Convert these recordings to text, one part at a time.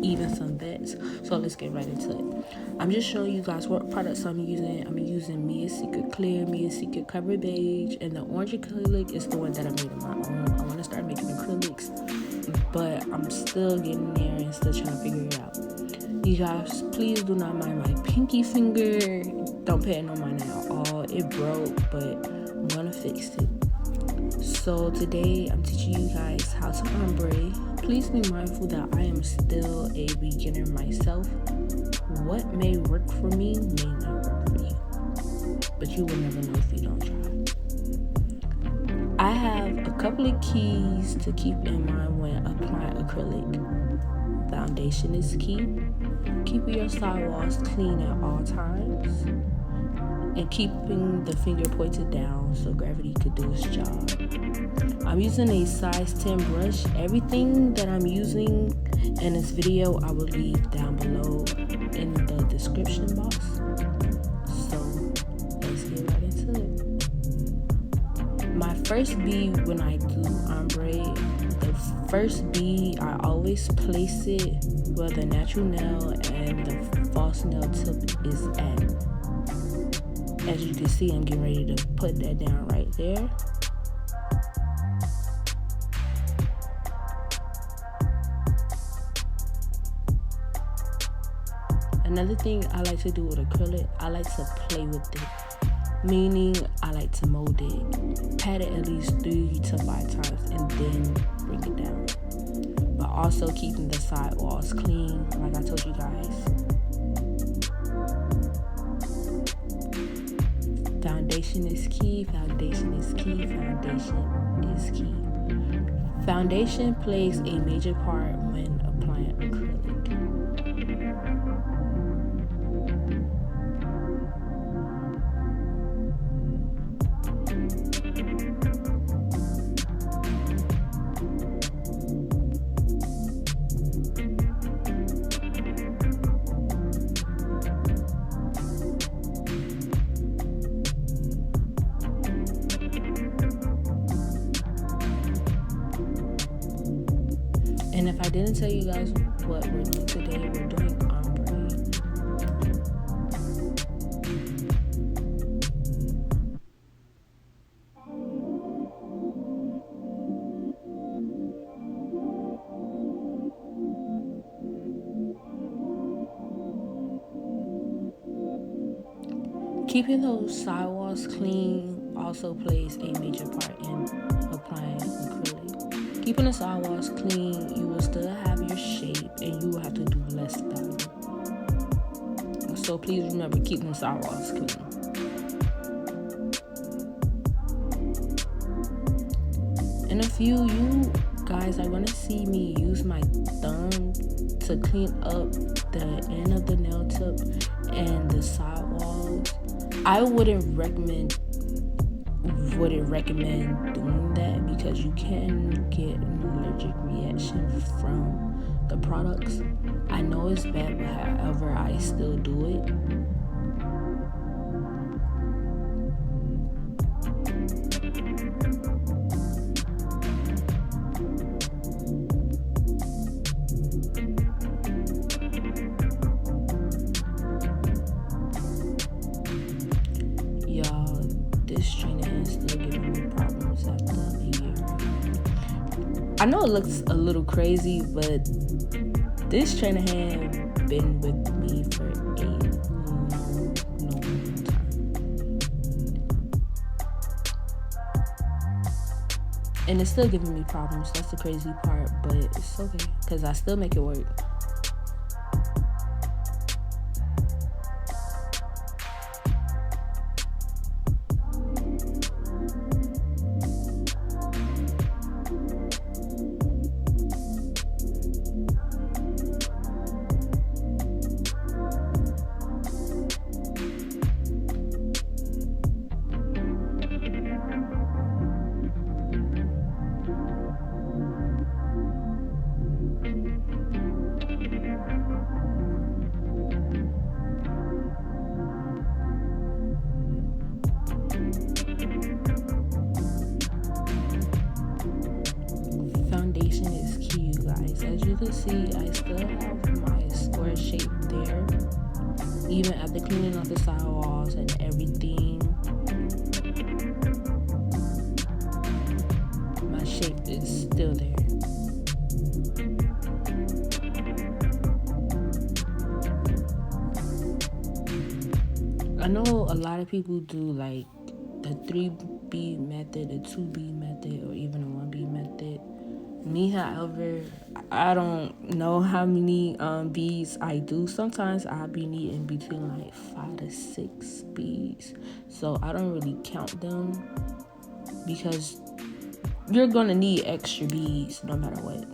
even some vets. So let's get right into it. I'm just showing you guys what products I'm using. I'm using Mia Secret Clear, Mia Secret Cover Beige, and the orange acrylic is the one that I made on my own. I want to start making acrylics, but I'm still getting there and still trying to figure it out. You guys, please do not mind my pinky finger. Don't pay it no mind at all. It broke, but I'm gonna fix it. So today I'm teaching you guys how to ombre. Please be mindful that I am still a beginner myself. What may work for me may not work for you, but you will never know if you don't try. I have a couple of keys to keep in mind when applying acrylic. Foundation is key. Keeping your sidewalls clean at all times, and keeping the finger pointed down so gravity could do its job. I'm using a size 10 brush. Everything that I'm using in this video I will leave down below in the description box. So let's get right into it. My first bead when I do ombre, the first bead I always place it where the natural nail and the false nail tip is at. As you can see, I'm getting ready to put that down right there. Another thing I like to do with acrylic, I like to play with it. Meaning, I like to mold it, pat it at least 3 to 5 times, and then bring it down. But also keeping the sidewalls clean, like I told you guys. Foundation is key, foundation is key, foundation is key. Foundation plays a major part when applying acrylic. And if I didn't tell you guys what we're doing today, we're doing ombre. Keeping those sidewalls clean also plays a major part in applying acrylic. Keeping the sidewalls clean, you will still have your shape and you will have to do less styling. So please remember keeping the sidewalls clean. In a few, you guys are going to see me use my thumb to clean up the end of the nail tip and the sidewalls. I wouldn't recommend doing that because you can get an allergic reaction from the products. I know it's bad, but however, I still do it. Y'all, this training is still giving me problems after a year. I know it looks a little crazy, but this trainer had been with me for a long time. And it's still giving me problems. That's the crazy part, but it's okay because I still make it work. see, I still have my square shape there. Even after cleaning out the sidewalls and everything, my shape is still there. I know a lot of people do like the 3B method, the 2B method, or even the 1B method. Me, however, I don't know how many beads I do. Sometimes I'll be needing between like 5 to 6 beads. So I don't really count them because you're gonna need extra beads no matter what.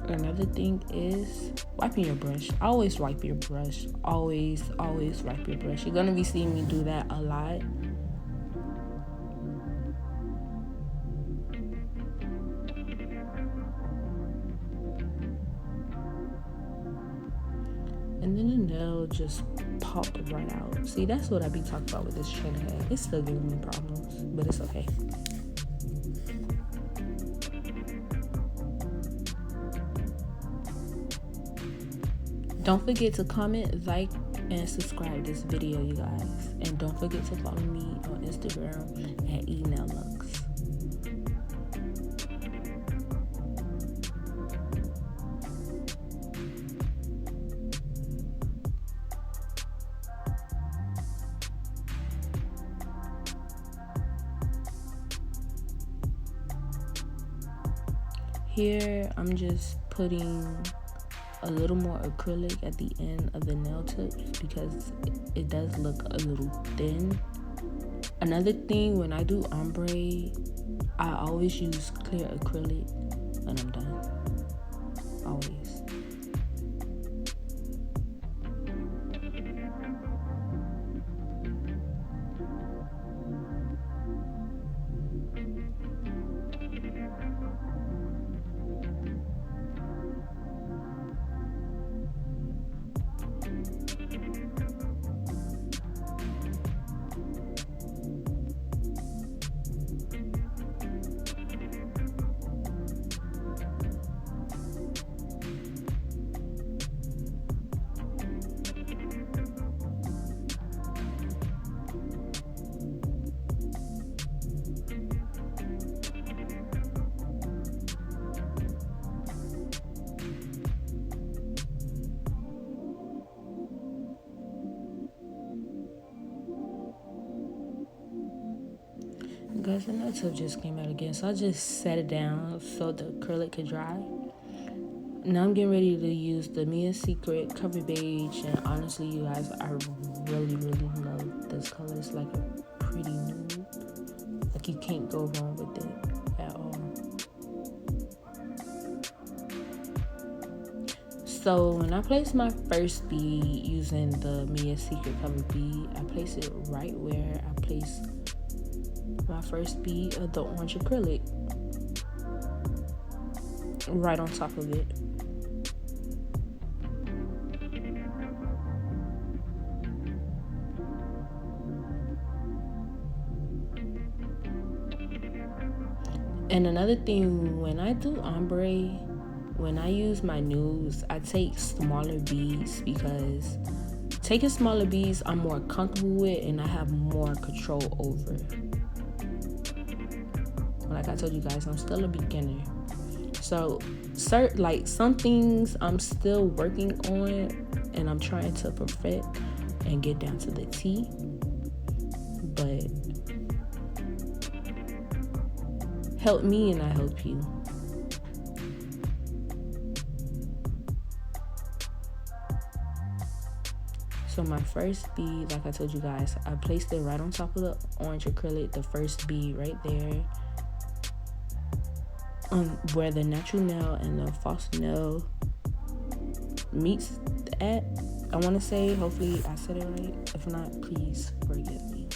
Another thing is wiping your brush. Always wipe your brush. Always wipe your brush. You're gonna be seeing me do that a lot. And then the nail just popped right out. See, that's what I be talking about with this chin head. It's still giving me problems, but it's okay. Don't forget to comment, like, and subscribe this video, you guys. And don't forget to follow me on Instagram at enaillux. Here, I'm just putting a little more acrylic at the end of the nail tips because it does look a little thin. Another thing, when I do ombre, I always use clear acrylic when I'm done. Always. Guys, the nail tip just came out again, so I just set it down so the acrylic could dry. Now I'm getting ready to use the Mia Secret Cover Beige, and honestly, you guys, I really love this color. It's like a pretty nude. Like, you can't go wrong with it at all. So when I place my first bead using the Mia Secret Cover bead, I place it right where I place my first bead of the orange acrylic, right on top of it. And another thing, when I do ombre, when I use my nudes, I take smaller beads because taking smaller beads I'm more comfortable with and I have more control over. Like I told you guys, I'm still a beginner. So some things I'm still working on and I'm trying to perfect and get down to the T. But help me and I help you. So my first bead, like I told you guys, I placed it right on top of the orange acrylic, the first bead right there. Where the natural nail and the false nail meets at, I want to say. Hopefully I said it right. If not, please forgive me.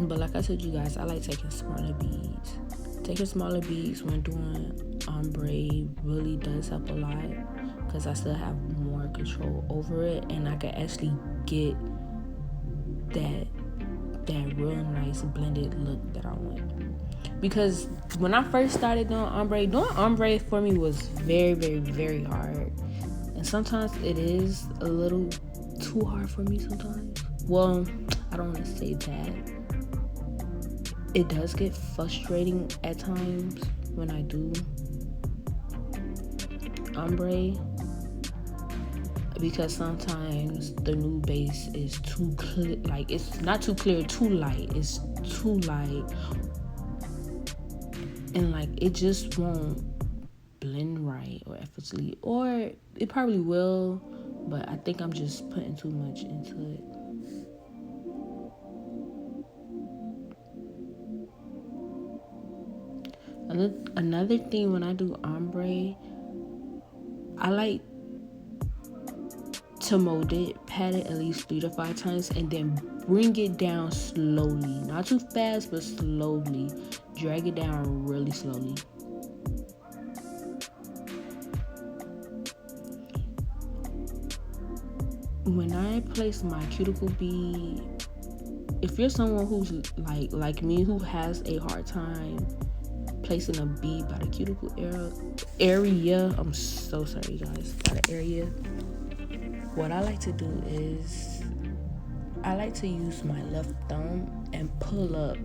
But like I told you guys, I like taking smaller beads. Taking smaller beads when doing ombre really does help a lot, because I still have more control over it, and I can actually get that real nice blended look that I want. Because when I first started doing ombre for me was very, very, very hard. And sometimes it is a little too hard for me sometimes. Well, I don't want to say that. It does get frustrating at times when I do ombre, because sometimes the new base is too clear. Like, it's not too clear, too light. It's too light. And like, it just won't blend right or effortlessly. Or it probably will, but I think I'm just putting too much into it. Another thing when I do ombre, I like to mold it, pat it at least 3 to 5 times, and then bring it down slowly. Not too fast, but slowly. Drag it down really slowly. When I place my cuticle bead, if you're someone who's like me, who has a hard time placing a bead by the cuticle area, I'm so sorry guys, by the area, what I like to do is I like to use my left thumb and pull up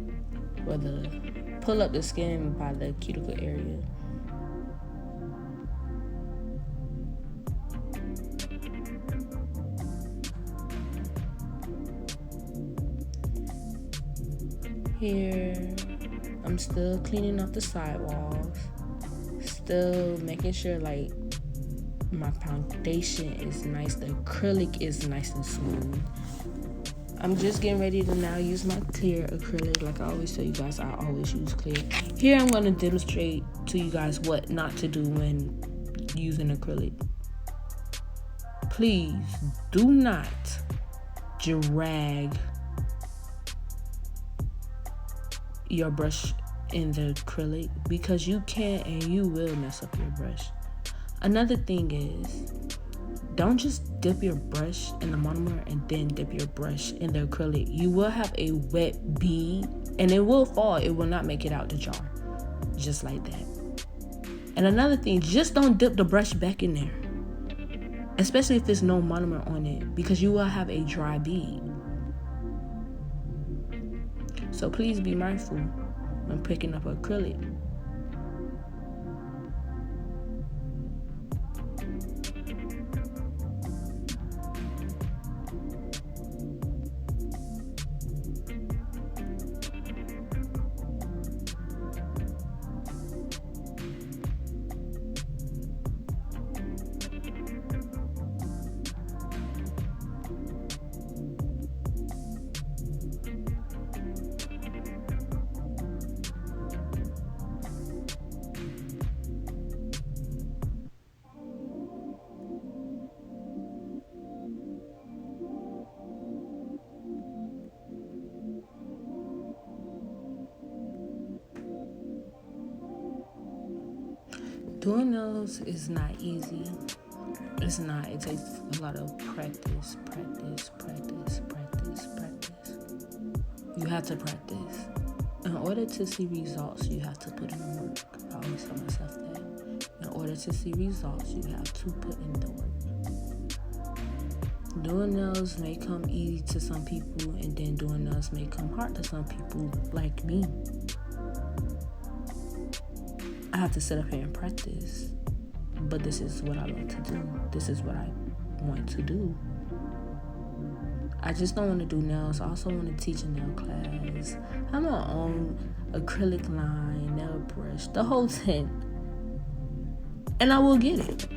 the skin by the cuticle area. Here, I'm still cleaning up the sidewalls, still making sure like my foundation is nice, the acrylic is nice and smooth. I'm just getting ready to now use my clear acrylic. Like I always tell you guys, I always use clear. Here I'm going to demonstrate to you guys what not to do when using acrylic. Please do not drag your brush in the acrylic, because you can and you will mess up your brush. Another thing is, don't just dip your brush in the monomer and then dip your brush in the acrylic. You will have a wet bead and it will fall. It will not make it out the jar, just like that. And another thing, just don't dip the brush back in there, especially if there's no monomer on it, because you will have a dry bead. So please be mindful when picking up acrylic. Doing nails is not easy. It's not. It takes a lot of practice. You have to practice. In order to see results, you have to put in the work. I always tell myself that. In order to see results, you have to put in the work. Doing nails may come easy to some people, and then doing nails may come hard to some people, like me. I have to sit up here and practice, but this is what I love to do. This is what I want to do. I just don't want to do nails. I also want to teach a nail class. I have my own acrylic line, nail brush, the whole 10. And I will get it.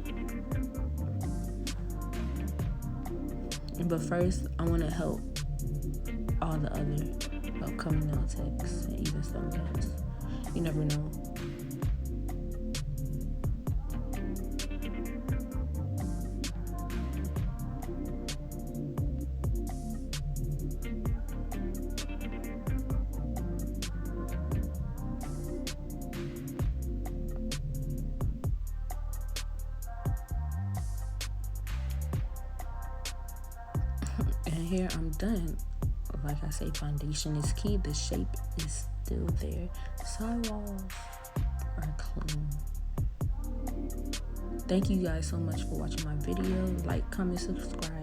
But first, I want to help all the other upcoming nail techs and even some guys. You never know. And here I'm done. Like I say, foundation is key. The shape is still there. Sidewalls are clean. Thank you guys so much for watching my video. Like, comment, subscribe.